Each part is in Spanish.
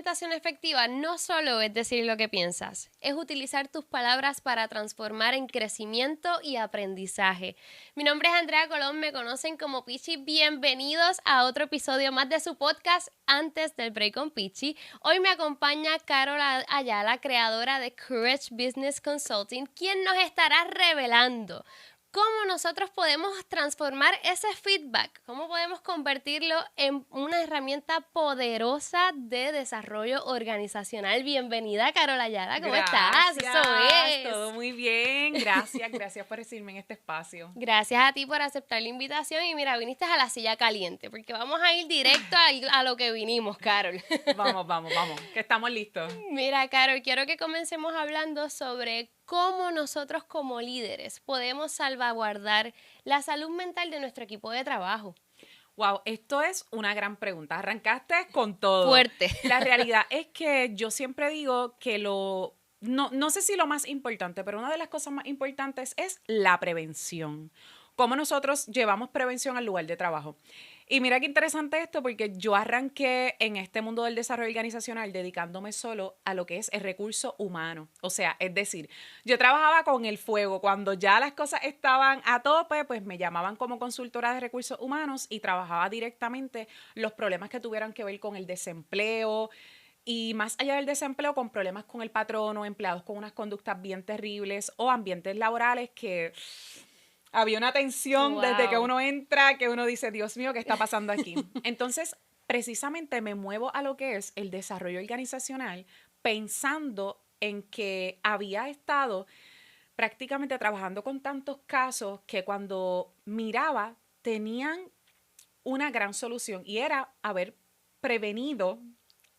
comunicación efectiva no solo es decir lo que piensas, es utilizar tus palabras para transformar en crecimiento y aprendizaje. Mi nombre es Andrea Colón, me conocen como Pichi. Bienvenidos a otro episodio más de su podcast Antes del Break con Pichi. Hoy me acompaña Carol Ayala, creadora de Courage Business Consulting, quien nos estará revelando cómo nosotros podemos transformar ese feedback, cómo podemos convertirlo en una herramienta poderosa de desarrollo organizacional. Bienvenida, Carol Ayala, ¿cómo estás? Eso es. Todo muy bien. Gracias por recibirme en este espacio. Gracias a ti por aceptar la invitación y mira, viniste a la silla caliente porque vamos a ir directo a lo que vinimos, Carol. Vamos, que estamos listos. Mira, Carol, quiero que comencemos hablando sobre cómo nosotros como líderes podemos salvaguardar la salud mental de nuestro equipo de trabajo. Wow, esto es una gran pregunta. Arrancaste con todo. Fuerte. La realidad es que yo siempre digo que no sé si lo más importante, pero una de las cosas más importantes es la prevención. Cómo nosotros llevamos prevención al lugar de trabajo. Y mira qué interesante esto, porque yo arranqué en este mundo del desarrollo organizacional dedicándome solo a lo que es el recurso humano. O sea, es decir, yo trabajaba con el fuego. Cuando ya las cosas estaban a tope, pues me llamaban como consultora de recursos humanos y trabajaba directamente los problemas que tuvieran que ver con el desempleo, y más allá del desempleo, con problemas con el patrono, empleados con unas conductas bien terribles o ambientes laborales que había una tensión desde que uno entra, que uno dice, Dios mío, ¿qué está pasando aquí? Entonces, precisamente me muevo a lo que es el desarrollo organizacional, pensando en que había estado prácticamente trabajando con tantos casos que cuando miraba tenían una gran solución y era haber prevenido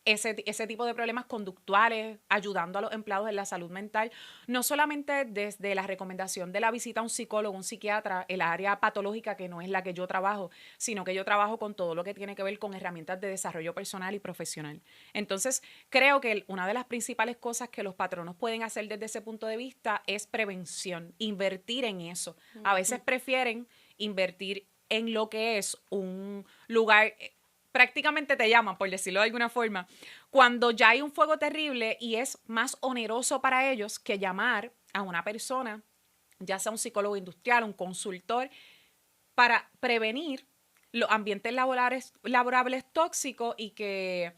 ese tipo de problemas conductuales, ayudando a los empleados en la salud mental, no solamente desde la recomendación de la visita a un psicólogo, un psiquiatra, el área patológica que no es la que yo trabajo, sino que yo trabajo con todo lo que tiene que ver con herramientas de desarrollo personal y profesional. Entonces, creo que una de las principales cosas que los patronos pueden hacer desde ese punto de vista es prevención, invertir en eso. A veces prefieren invertir en lo que es un lugar, prácticamente te llaman, por decirlo de alguna forma, cuando ya hay un fuego terrible y es más oneroso para ellos que llamar a una persona, ya sea un psicólogo industrial, un consultor, para prevenir los ambientes laborables tóxicos y que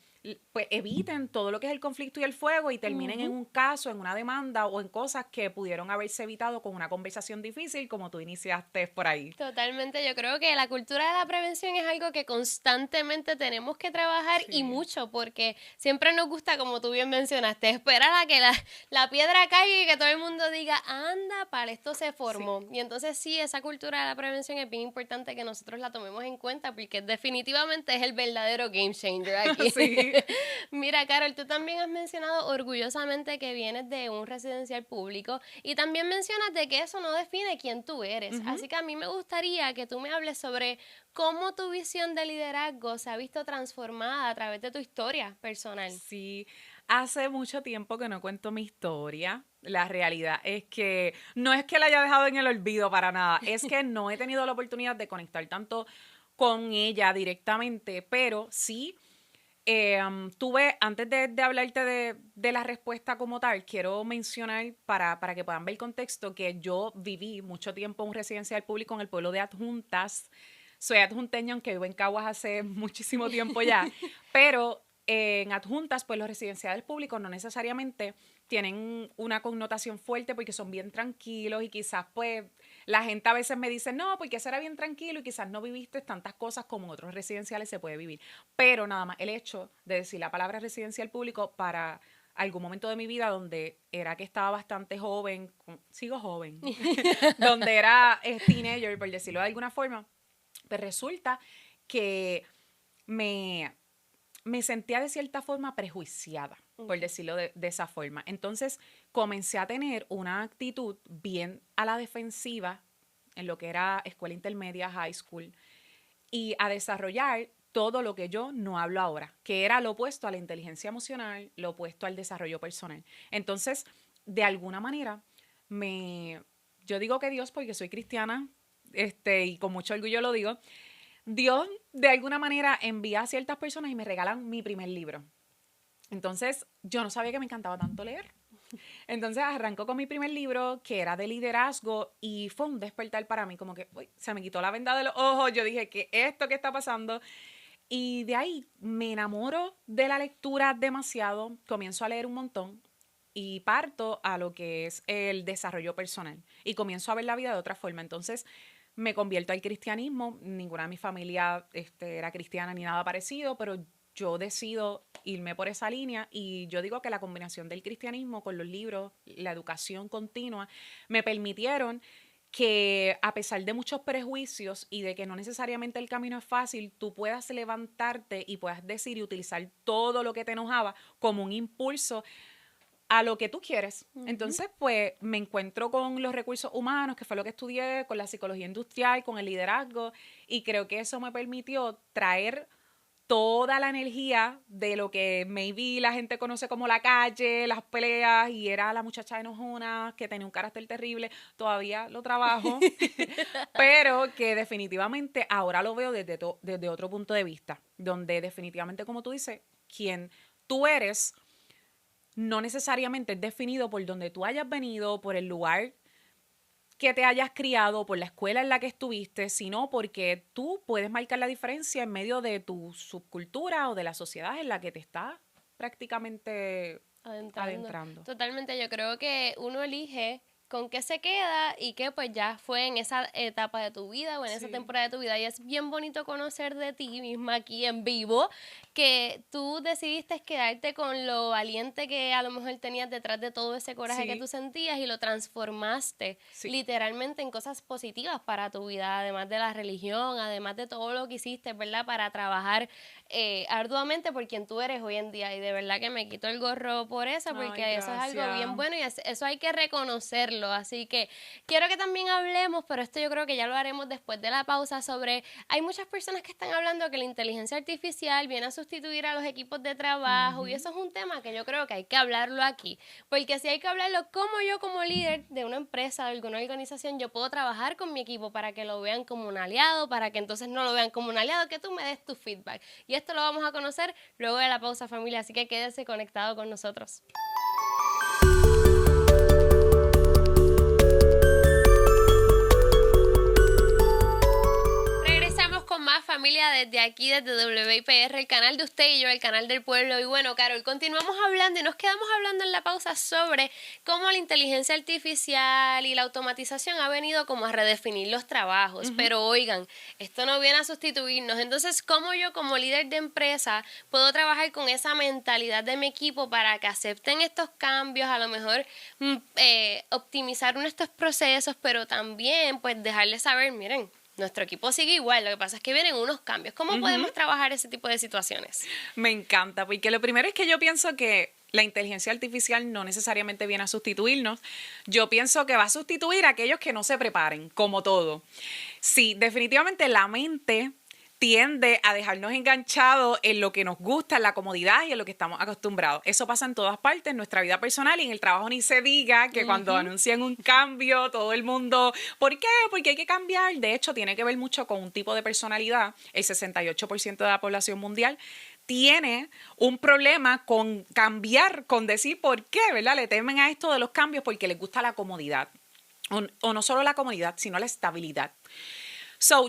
pues eviten todo lo que es el conflicto y el fuego y terminen en un caso, en una demanda o en cosas que pudieron haberse evitado con una conversación difícil como tú iniciaste por ahí. Totalmente, yo creo que la cultura de la prevención es algo que constantemente tenemos que trabajar y mucho, porque siempre nos gusta, como tú bien mencionaste, esperar a que la piedra caiga y que todo el mundo diga, anda, para esto se formó. Y entonces sí, esa cultura de la prevención es bien importante que nosotros la tomemos en cuenta, porque definitivamente es el verdadero game changer aquí. Mira, Carol, tú también has mencionado orgullosamente que vienes de un residencial público y también mencionas de que eso no define quién tú eres. Así que a mí me gustaría que tú me hables sobre cómo tu visión de liderazgo se ha visto transformada a través de tu historia personal. Sí, hace mucho tiempo que no cuento mi historia. La realidad es que no es que la haya dejado en el olvido para nada, es que no he tenido la oportunidad de conectar tanto con ella directamente, pero sí tuve, antes de hablarte de la respuesta como tal, quiero mencionar para que puedan ver el contexto que yo viví mucho tiempo en un residencial público en el pueblo de Adjuntas. Soy adjunteña, aunque vivo en Caguas hace muchísimo tiempo ya, pero en Adjuntas, pues los residenciales públicos no necesariamente tienen una connotación fuerte porque son bien tranquilos y quizás pues la gente a veces me dice, no, porque eso era bien tranquilo y quizás no viviste tantas cosas como en otros residenciales se puede vivir. Pero nada más el hecho de decir la palabra residencial público para algún momento de mi vida donde era que estaba bastante joven, sigo joven, donde era teenager, por decirlo de alguna forma, pues resulta que me, me sentía de cierta forma prejuiciada, por decirlo de esa forma. Entonces comencé a tener una actitud bien a la defensiva en lo que era escuela intermedia, high school, y a desarrollar todo lo que yo no hablo ahora, que era lo opuesto a la inteligencia emocional, lo opuesto al desarrollo personal. Entonces, de alguna manera, yo digo que Dios, porque soy cristiana, y con mucho orgullo lo digo, Dios de alguna manera envía a ciertas personas y me regalan mi primer libro. Entonces, yo no sabía que me encantaba tanto leer. Entonces, arrancó con mi primer libro, que era de liderazgo, y fue un despertar para mí, como que uy, se me quitó la venda de los ojos. Yo dije, ¿qué esto que está pasando? Y de ahí me enamoro de la lectura demasiado, comienzo a leer un montón y parto a lo que es el desarrollo personal y comienzo a ver la vida de otra forma. Entonces me convierto al cristianismo. Ninguna de mi familia era cristiana ni nada parecido, pero yo decido irme por esa línea y yo digo que la combinación del cristianismo con los libros, la educación continua, me permitieron que a pesar de muchos prejuicios y de que no necesariamente el camino es fácil, tú puedas levantarte y puedas decir y utilizar todo lo que te enojaba como un impulso a lo que tú quieres. Entonces, pues me encuentro con los recursos humanos, que fue lo que estudié, con la psicología industrial, con el liderazgo, y creo que eso me permitió traer toda la energía de lo que maybe la gente conoce como la calle, las peleas, y era la muchacha enojona que tenía un carácter terrible. Todavía lo trabajo, pero que definitivamente ahora lo veo desde otro punto de vista, donde definitivamente, como tú dices, quien tú eres no necesariamente es definido por donde tú hayas venido, por el lugar que te hayas criado, por la escuela en la que estuviste, sino porque tú puedes marcar la diferencia en medio de tu subcultura o de la sociedad en la que te estás prácticamente adentrando. Totalmente, yo creo que uno elige con qué se queda y que pues ya fue en esa etapa de tu vida o en esa temporada de tu vida, y es bien bonito conocer de ti misma aquí en vivo que tú decidiste quedarte con lo valiente que a lo mejor tenías detrás de todo ese coraje que tú sentías y lo transformaste literalmente en cosas positivas para tu vida, además de la religión, además de todo lo que hiciste, ¿verdad? Para trabajar arduamente por quien tú eres hoy en día, y de verdad que me quito el gorro por eso, porque eso es algo bien bueno y eso hay que reconocerlo. Así que quiero que también hablemos, pero esto yo creo que ya lo haremos después de la pausa, sobre, hay muchas personas que están hablando que la inteligencia artificial viene a sustituir a los equipos de trabajo, y eso es un tema que yo creo que hay que hablarlo aquí, porque si hay que hablarlo, como yo como líder de una empresa, de alguna organización, yo puedo trabajar con mi equipo para que lo vean como un aliado, para que entonces no lo vean como un aliado, que tú me des tu feedback. Y esto lo vamos a conocer luego de la pausa, familia, así que quédese conectado con nosotros. Con más, familia, desde aquí, desde WIPR, el canal de usted y yo, el canal del pueblo. Y bueno, Carol, continuamos hablando y nos quedamos hablando en la pausa sobre cómo la inteligencia artificial y la automatización ha venido como a redefinir los trabajos. Pero oigan, esto no viene a sustituirnos. Entonces, ¿cómo yo como líder de empresa puedo trabajar con esa mentalidad de mi equipo para que acepten estos cambios, a lo mejor optimizar nuestros procesos, pero también pues dejarles saber, miren, nuestro equipo sigue igual, lo que pasa es que vienen unos cambios? ¿Cómo podemos trabajar ese tipo de situaciones? Me encanta, porque lo primero es que yo pienso que la inteligencia artificial no necesariamente viene a sustituirnos. Yo pienso que va a sustituir a aquellos que no se preparen, como todo. Sí, definitivamente la mente tiende a dejarnos enganchados en lo que nos gusta, en la comodidad y en lo que estamos acostumbrados. Eso pasa en todas partes, en nuestra vida personal y en el trabajo ni se diga, que cuando anuncian un cambio, todo el mundo, ¿por qué? Porque hay que cambiar. De hecho, tiene que ver mucho con un tipo de personalidad. El 68% de la población mundial tiene un problema con cambiar, con decir por qué, ¿verdad? Le temen a esto de los cambios porque les gusta la comodidad. O no solo la comodidad, sino la estabilidad.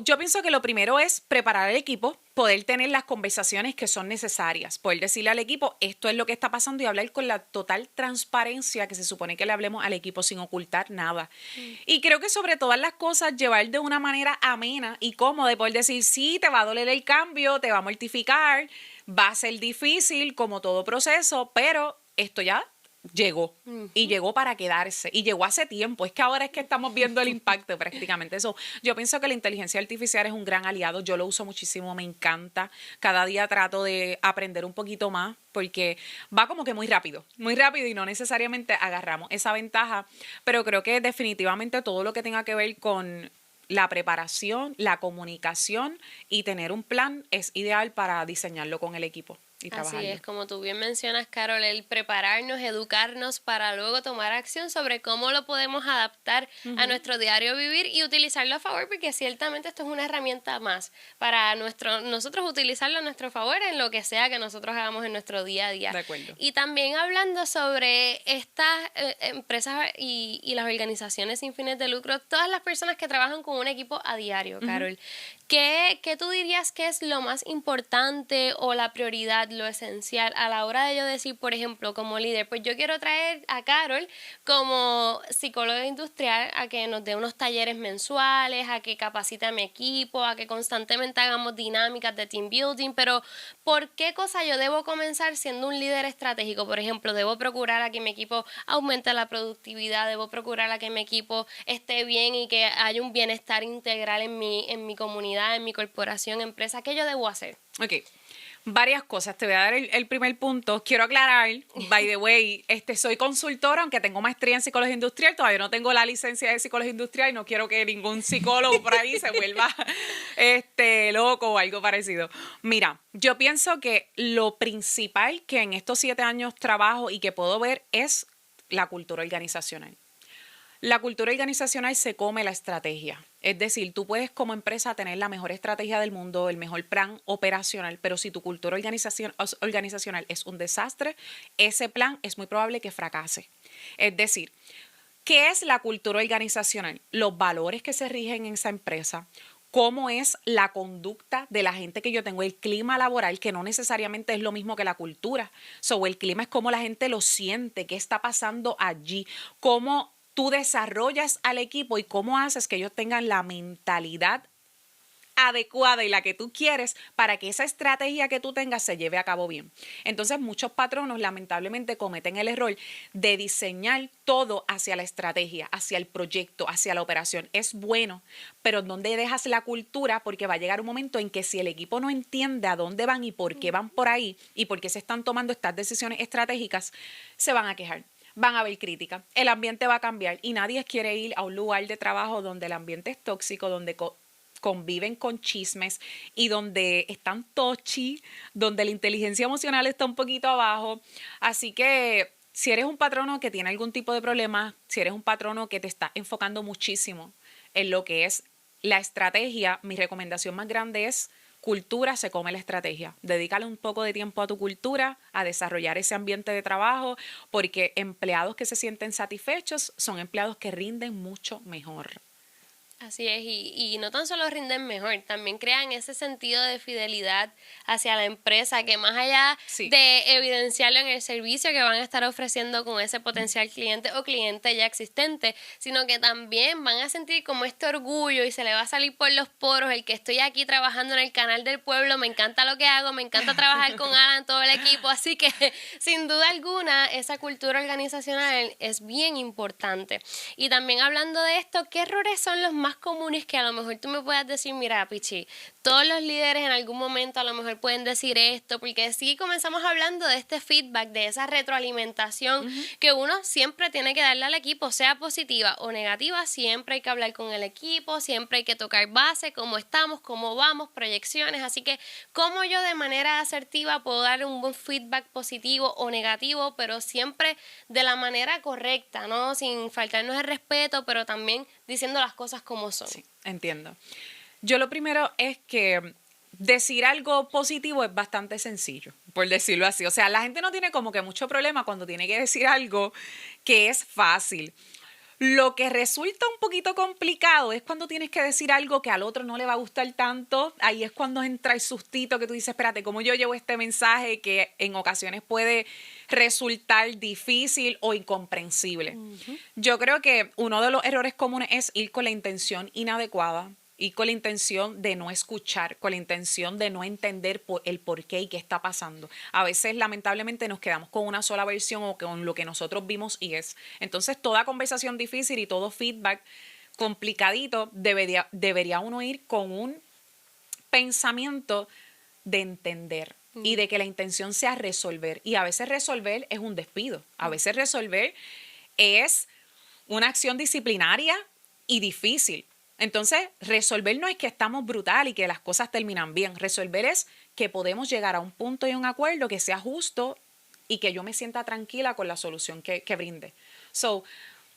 Yo pienso que lo primero es preparar al equipo, poder tener las conversaciones que son necesarias, poder decirle al equipo esto es lo que está pasando y hablar con la total transparencia que se supone que le hablemos al equipo sin ocultar nada. Y creo que sobre todas las cosas, llevar de una manera amena y cómoda, poder decir sí, te va a doler el cambio, te va a mortificar, va a ser difícil como todo proceso, pero esto ya llegó y llegó para quedarse y llegó hace tiempo. Es que ahora es que estamos viendo el impacto prácticamente. Eso, yo pienso que la inteligencia artificial es un gran aliado. Yo lo uso muchísimo, me encanta. Cada día trato de aprender un poquito más porque va como que muy rápido y no necesariamente agarramos esa ventaja, pero creo que definitivamente todo lo que tenga que ver con la preparación, la comunicación y tener un plan es ideal para diseñarlo con el equipo. y Así trabajarlo. es, como tú bien mencionas, Carol, el prepararnos, educarnos para luego tomar acción sobre cómo lo podemos adaptar a nuestro diario vivir y utilizarlo a favor, porque ciertamente esto es una herramienta más para nosotros utilizarlo a nuestro favor en lo que sea que nosotros hagamos en nuestro día a día. De acuerdo. Y también hablando sobre estas empresas y las organizaciones sin fines de lucro, todas las personas que trabajan con un equipo a diario, Carol, ¿qué tú dirías que es lo más importante o la prioridad, lo esencial a la hora de yo decir, por ejemplo, como líder, pues yo quiero traer a Carol como psicóloga industrial a que nos dé unos talleres mensuales, a que capacite a mi equipo, a que constantemente hagamos dinámicas de team building, pero ¿por qué cosa yo debo comenzar siendo un líder estratégico? Por ejemplo, debo procurar a que mi equipo aumente la productividad, debo procurar a que mi equipo esté bien y que haya un bienestar integral en mi comunidad, en mi corporación, empresa. ¿Qué yo debo hacer? Ok, varias cosas. Te voy a dar el primer punto. Quiero aclarar, by the way, soy consultora, aunque tengo maestría en psicología industrial, todavía no tengo la licencia de psicología industrial y no quiero que ningún psicólogo por ahí se vuelva loco o algo parecido. Mira, yo pienso que lo principal que en estos 7 años trabajo y que puedo ver es la cultura organizacional. La cultura organizacional se come la estrategia. Es decir, tú puedes como empresa tener la mejor estrategia del mundo, el mejor plan operacional, pero si tu cultura organizacional es un desastre, ese plan es muy probable que fracase. Es decir, ¿qué es la cultura organizacional? Los valores que se rigen en esa empresa, cómo es la conducta de la gente que yo tengo, el clima laboral, que no necesariamente es lo mismo que la cultura. El clima es cómo la gente lo siente, qué está pasando allí, cómo tú desarrollas al equipo y cómo haces que ellos tengan la mentalidad adecuada y la que tú quieres para que esa estrategia que tú tengas se lleve a cabo bien. Entonces, muchos patronos lamentablemente cometen el error de diseñar todo hacia la estrategia, hacia el proyecto, hacia la operación. Es bueno, pero ¿dónde dejas la cultura? Porque va a llegar un momento en que si el equipo no entiende a dónde van y por qué van por ahí y por qué se están tomando estas decisiones estratégicas, se van a quejar. Van a haber críticas, el ambiente va a cambiar y nadie quiere ir a un lugar de trabajo donde el ambiente es tóxico, donde conviven con chismes y donde están tochi, donde la inteligencia emocional está un poquito abajo. Así que si eres un patrono que tiene algún tipo de problema, si eres un patrono que te está enfocando muchísimo en lo que es la estrategia, mi recomendación más grande es cultura se come la estrategia. Dedícale un poco de tiempo a tu cultura, a desarrollar ese ambiente de trabajo, porque empleados que se sienten satisfechos son empleados que rinden mucho mejor. Así es, y no tan solo rinden mejor, también crean ese sentido de fidelidad hacia la empresa que más allá de evidenciarlo en el servicio que van a estar ofreciendo con ese potencial cliente o cliente ya existente, sino que también van a sentir como este orgullo y se le va a salir por los poros el que estoy aquí trabajando en el canal del pueblo, me encanta lo que hago, me encanta trabajar con Alan, todo el equipo, así que sin duda alguna esa cultura organizacional es bien importante. Y también hablando de esto, ¿qué errores son los más comunes que a lo mejor tú me puedas decir? Mira, Pichi, todos los líderes en algún momento a lo mejor pueden decir esto, porque sí comenzamos hablando de este feedback, de esa retroalimentación que uno siempre tiene que darle al equipo, sea positiva o negativa, siempre hay que hablar con el equipo, siempre hay que tocar base, cómo estamos, cómo vamos, proyecciones, así que cómo yo de manera asertiva puedo dar un buen feedback positivo o negativo, pero siempre de la manera correcta, ¿no? Sin faltarnos el respeto, pero también diciendo las cosas como son. Sí, entiendo. Yo lo primero es que decir algo positivo es bastante sencillo, por decirlo así. O sea, la gente no tiene como que mucho problema cuando tiene que decir algo que es fácil. Lo que resulta un poquito complicado es cuando tienes que decir algo que al otro no le va a gustar tanto. Ahí es cuando entra el sustito que tú dices, espérate, ¿cómo yo llevo este mensaje que en ocasiones puede resultar difícil o incomprensible? Yo creo que uno de los errores comunes es ir con la intención inadecuada y con la intención de no escuchar, con la intención de no entender el por qué y qué está pasando. A veces, lamentablemente, nos quedamos con una sola versión o con lo que nosotros vimos y es. Entonces, toda conversación difícil y todo feedback complicadito debería uno ir con un pensamiento de entender y de que la intención sea resolver. Y a veces resolver es un despido. A veces resolver es una acción disciplinaria y difícil. Entonces, resolver no es que estamos brutal y que las cosas terminan bien. Resolver es que podemos llegar a un punto y un acuerdo que sea justo y que yo me sienta tranquila con la solución que brinde. So,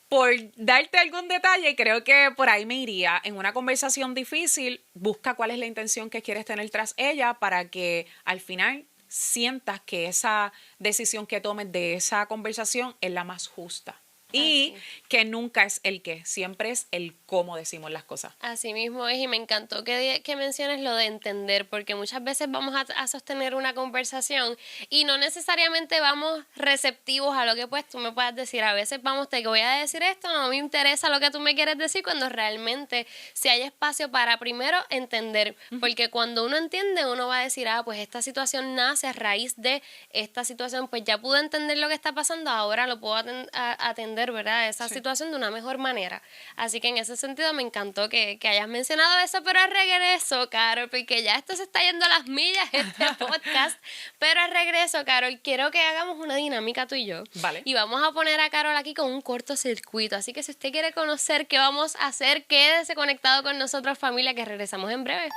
por darte algún detalle, creo que por ahí me iría. En una conversación difícil, busca cuál es la intención que quieres tener tras ella para que al final sientas que esa decisión que tomes de esa conversación es la más justa. Y que nunca es el qué, siempre es el cómo decimos las cosas. Así mismo es, y me encantó que menciones lo de entender, porque muchas veces vamos a sostener una conversación y no necesariamente vamos receptivos a lo que pues tú me puedas decir. A veces vamos, te voy a decir esto, no me interesa lo que tú me quieres decir, cuando realmente si hay espacio para primero entender, porque cuando uno entiende, uno va a decir, pues esta situación nace a raíz de esta situación, pues ya pude entender lo que está pasando, ahora lo puedo atender, ¿verdad? Esa situación de una mejor manera. Así que en ese sentido me encantó que hayas mencionado eso, pero al regreso, Carol, porque ya esto se está yendo a las millas, este podcast, pero al regreso, Carol, quiero que hagamos una dinámica tú y yo. Vale. Y vamos a poner a Carol aquí con un cortocircuito. Así que si usted quiere conocer qué vamos a hacer, quédese conectado con nosotros, familia, que regresamos en breve.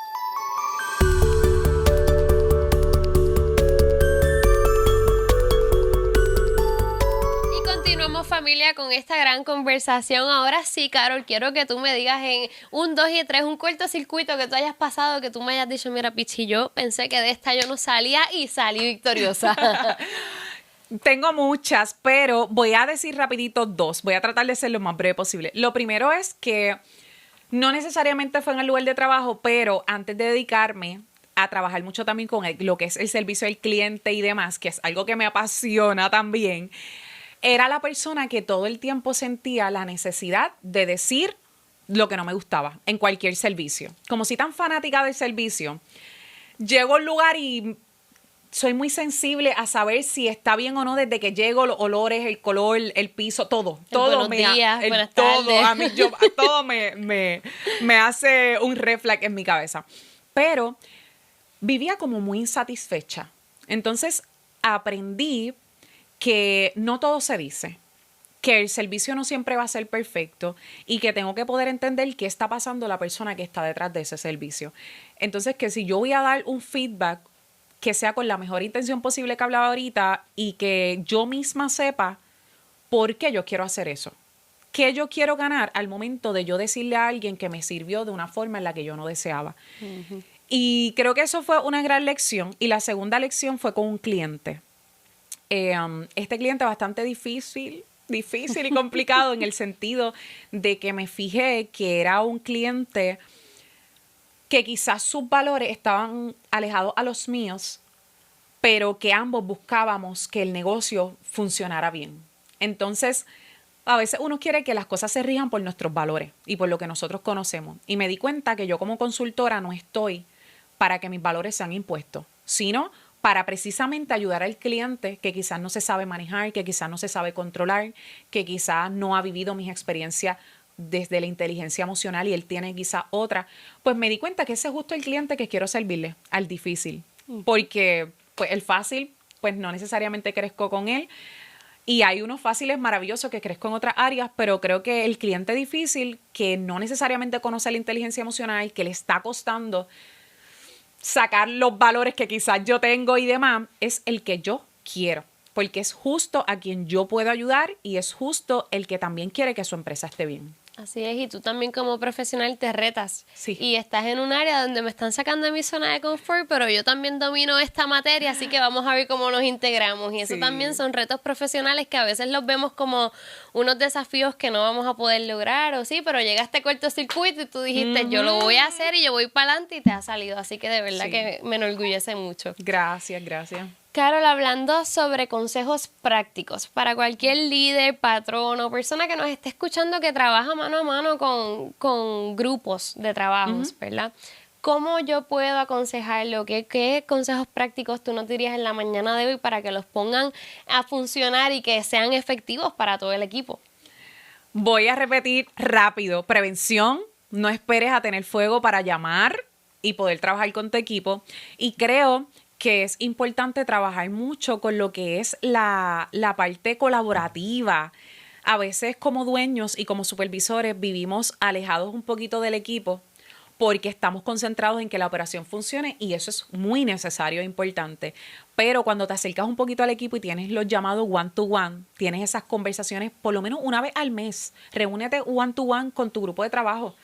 Continuamos, familia, con esta gran conversación. Ahora sí, Carol, quiero que tú me digas en 1, 2 y 3 un cortocircuito que tú hayas pasado, que tú me hayas dicho, mira, Pichi, yo pensé que de esta yo no salía y salí victoriosa. Tengo muchas, pero voy a decir rapidito 2. Voy a tratar de ser lo más breve posible. Lo primero es que no necesariamente fue en el lugar de trabajo, pero antes de dedicarme a trabajar mucho también con lo que es el servicio al cliente y demás, que es algo que me apasiona también, era la persona que todo el tiempo sentía la necesidad de decir lo que no me gustaba en cualquier servicio. Como si tan fanática del servicio, llego a un lugar y soy muy sensible a saber si está bien o no desde que llego, los olores, el color, el piso, todo. Todo buenos días, buenas tardes. Todo, a mí, todo me hace un red flag en mi cabeza. Pero vivía como muy insatisfecha. Entonces aprendí que no todo se dice, que el servicio no siempre va a ser perfecto y que tengo que poder entender qué está pasando la persona que está detrás de ese servicio. Entonces, que si yo voy a dar un feedback que sea con la mejor intención posible que hablaba ahorita y que yo misma sepa por qué yo quiero hacer eso. ¿Qué yo quiero ganar al momento de yo decirle a alguien que me sirvió de una forma en la que yo no deseaba? Uh-huh. Y creo que eso fue una gran lección. Y la segunda lección fue con un cliente. Este cliente bastante difícil y complicado en el sentido de que me fijé que era un cliente que quizás sus valores estaban alejados a los míos, pero que ambos buscábamos que el negocio funcionara bien. Entonces, a veces uno quiere que las cosas se rijan por nuestros valores y por lo que nosotros conocemos. Y me di cuenta que yo como consultora no estoy para que mis valores sean impuestos, sino para precisamente ayudar al cliente que quizás no se sabe manejar, que quizás no se sabe controlar, que quizás no ha vivido mis experiencias desde la inteligencia emocional y él tiene quizás otra. Pues me di cuenta que ese es justo el cliente que quiero servirle, al difícil. Porque pues, el fácil, pues no necesariamente crezco con él. Y hay unos fáciles maravillosos que crezco en otras áreas, pero creo que el cliente difícil, que no necesariamente conoce la inteligencia emocional, que le está costando sacar los valores que quizás yo tengo y demás, es el que yo quiero, porque es justo a quien yo puedo ayudar y es justo el que también quiere que su empresa esté bien. Así es, y tú también como profesional te retas. Sí. Y estás en un área donde me están sacando de mi zona de confort, pero yo también domino esta materia, así que vamos a ver cómo nos integramos. Y eso también son retos profesionales que a veces los vemos como unos desafíos que no vamos a poder lograr, o sí, pero llega este cortocircuito y tú dijiste, yo lo voy a hacer y yo voy para adelante y te ha salido. Así que de verdad que me enorgullece mucho. Gracias, gracias. Carol, hablando sobre consejos prácticos para cualquier líder, patrón o persona que nos esté escuchando que trabaja mano a mano con grupos de trabajos, ¿verdad? ¿Cómo yo puedo aconsejarlo? ¿Qué consejos prácticos tú nos dirías en la mañana de hoy para que los pongan a funcionar y que sean efectivos para todo el equipo? Voy a repetir rápido. Prevención. No esperes a tener fuego para llamar y poder trabajar con tu equipo. Y creo que es importante trabajar mucho con lo que es la parte colaborativa. A veces como dueños y como supervisores vivimos alejados un poquito del equipo porque estamos concentrados en que la operación funcione y eso es muy necesario e importante. Pero cuando te acercas un poquito al equipo y tienes los llamados one-to-one, tienes esas conversaciones por lo menos una vez al mes, reúnete one-to-one con tu grupo de trabajo,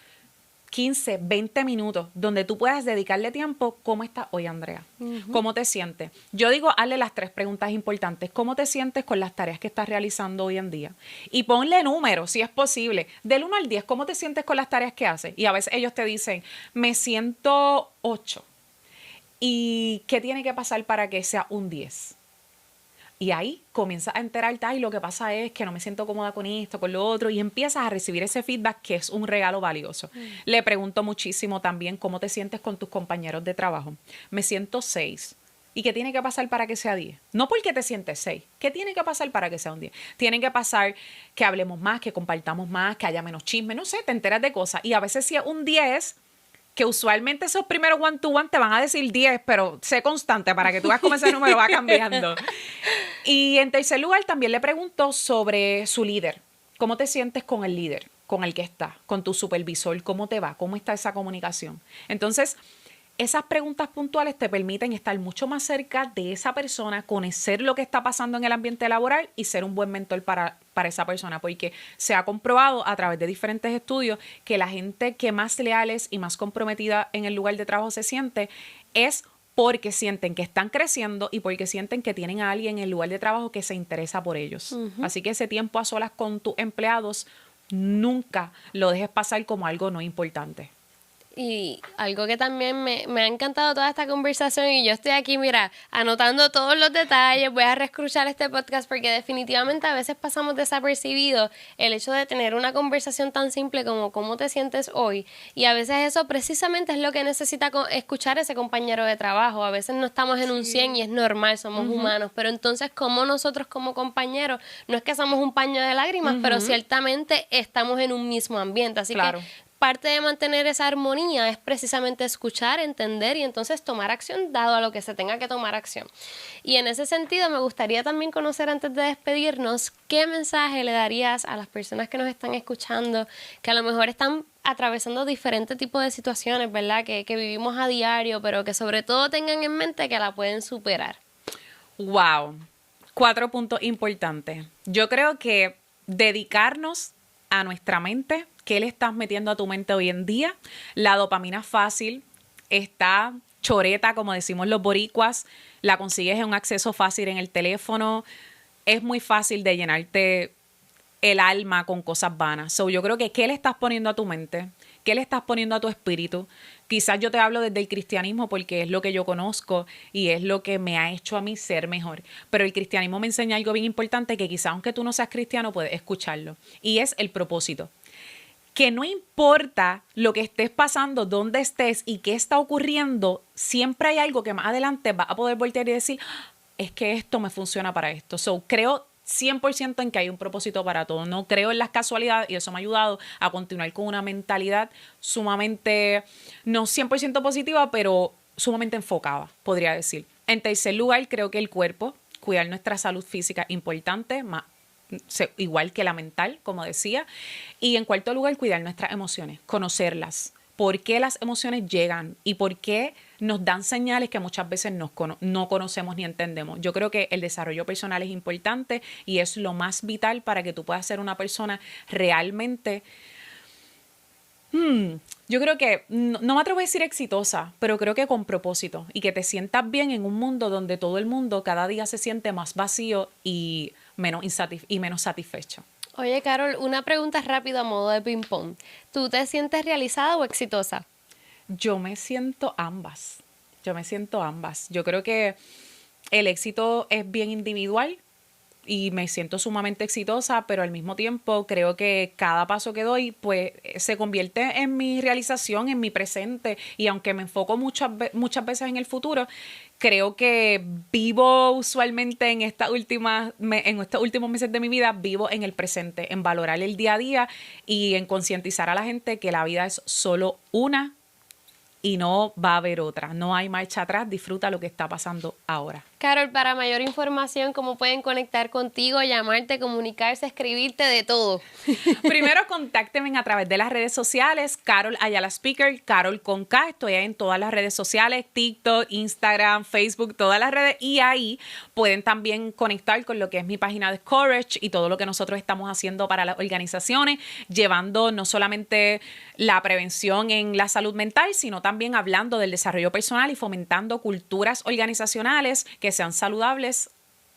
15, 20 minutos, donde tú puedas dedicarle tiempo. ¿Cómo estás hoy, Andrea? ¿Cómo te sientes? Yo digo, hazle las 3 preguntas importantes. ¿Cómo te sientes con las tareas que estás realizando hoy en día? Y ponle números, si es posible. Del 1 al 10, ¿cómo te sientes con las tareas que haces? Y a veces ellos te dicen, me siento 8. ¿Y qué tiene que pasar para que sea un 10? Y ahí comienzas a enterarte, ay, lo que pasa es que no me siento cómoda con esto, con lo otro, y empiezas a recibir ese feedback que es un regalo valioso. Le pregunto muchísimo también cómo te sientes con tus compañeros de trabajo. Me siento 6. ¿Y qué tiene que pasar para que sea 10? No porque te sientes 6. ¿Qué tiene que pasar para que sea un 10? Tiene que pasar que hablemos más, que compartamos más, que haya menos chisme, no sé, te enteras de cosas. Y a veces si es un 10, que usualmente esos primeros one-to-one te van a decir 10, pero sé constante para que tú veas cómo ese número va cambiando. Y en tercer lugar, también le pregunto sobre su líder. ¿Cómo te sientes con el líder, con el que está, con tu supervisor? ¿Cómo te va? ¿Cómo está esa comunicación? Entonces, esas preguntas puntuales te permiten estar mucho más cerca de esa persona, conocer lo que está pasando en el ambiente laboral y ser un buen mentor para esa persona, porque se ha comprobado a través de diferentes estudios que la gente que más leales y más comprometida en el lugar de trabajo se siente es porque sienten que están creciendo y porque sienten que tienen a alguien en el lugar de trabajo que se interesa por ellos. Así que ese tiempo a solas con tus empleados nunca lo dejes pasar como algo no importante. Y algo que también me ha encantado toda esta conversación, y yo estoy aquí, mira, anotando todos los detalles, voy a reescuchar este podcast porque definitivamente a veces pasamos desapercibidos el hecho de tener una conversación tan simple como cómo te sientes hoy, y a veces eso precisamente es lo que necesita escuchar ese compañero de trabajo. A veces no estamos en un 100 y es normal, somos humanos, pero entonces como nosotros como compañeros, no es que somos un paño de lágrimas, pero ciertamente estamos en un mismo ambiente, así que parte de mantener esa armonía es precisamente escuchar, entender y entonces tomar acción dado a lo que se tenga que tomar acción. Y en ese sentido me gustaría también conocer, antes de despedirnos, qué mensaje le darías a las personas que nos están escuchando, que a lo mejor están atravesando diferentes tipos de situaciones, ¿verdad? Que vivimos a diario, pero que sobre todo tengan en mente que la pueden superar. Wow, 4 puntos importantes. Yo creo que dedicarnos a nuestra mente. ¿Qué le estás metiendo a tu mente hoy en día? La dopamina fácil está choreta, como decimos los boricuas. La consigues en un acceso fácil en el teléfono. Es muy fácil de llenarte el alma con cosas vanas. So, yo creo que ¿qué le estás poniendo a tu mente? ¿Qué le estás poniendo a tu espíritu? Quizás yo te hablo desde el cristianismo porque es lo que yo conozco y es lo que me ha hecho a mí ser mejor. Pero el cristianismo me enseña algo bien importante que quizás aunque tú no seas cristiano puedes escucharlo. Y es el propósito. Que no importa lo que estés pasando, dónde estés y qué está ocurriendo, siempre hay algo que más adelante vas a poder voltear y decir, es que esto me funciona para esto. So, creo 100% en que hay un propósito para todo. No creo en las casualidades y eso me ha ayudado a continuar con una mentalidad sumamente, no 100% positiva, pero sumamente enfocada, podría decir. En tercer lugar, creo que el cuerpo, cuidar nuestra salud física, importante, más igual que la mental, como decía. Y en cuarto lugar, cuidar nuestras emociones, conocerlas. ¿Por qué las emociones llegan? Y por qué nos dan señales que muchas veces no conocemos ni entendemos. Yo creo que el desarrollo personal es importante y es lo más vital para que tú puedas ser una persona realmente... yo creo que, no me atrevo a decir exitosa, pero creo que con propósito y que te sientas bien en un mundo donde todo el mundo cada día se siente más vacío y menos satisfecho. Oye, Carol, una pregunta rápida a modo de ping-pong. ¿Tú te sientes realizada o exitosa? Yo me siento ambas. Yo creo que el éxito es bien individual y me siento sumamente exitosa, pero al mismo tiempo creo que cada paso que doy pues se convierte en mi realización, en mi presente, y aunque me enfoco muchas veces en el futuro, creo que vivo usualmente en estos últimos meses de mi vida, vivo en el presente, en valorar el día a día y en concientizar a la gente que la vida es solo una y no va a haber otra. No hay marcha atrás, disfruta lo que está pasando ahora. Carol, para mayor información, ¿cómo pueden conectar contigo, llamarte, comunicarse, escribirte, de todo? Primero, contáctenme a través de las redes sociales, Carol Ayala Speaker, Carol con K. Estoy en todas las redes sociales, TikTok, Instagram, Facebook, todas las redes. Y ahí pueden también conectar con lo que es mi página de Courage y todo lo que nosotros estamos haciendo para las organizaciones, llevando no solamente la prevención en la salud mental, sino también hablando del desarrollo personal y fomentando culturas organizacionales que sean saludables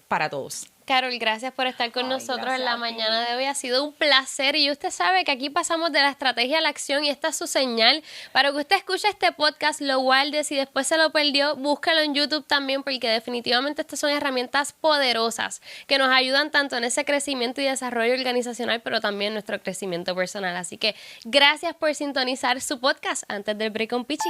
para todos. Carol, gracias por estar con nosotros en la mañana de hoy. Ha sido un placer y usted sabe que aquí pasamos de la estrategia a la acción y esta es su señal para que usted escuche este podcast, lo guarde, si después se lo perdió, búscalo en YouTube también porque definitivamente estas son herramientas poderosas que nos ayudan tanto en ese crecimiento y desarrollo organizacional, pero también en nuestro crecimiento personal. Así que gracias por sintonizar su podcast antes del break con Pichi.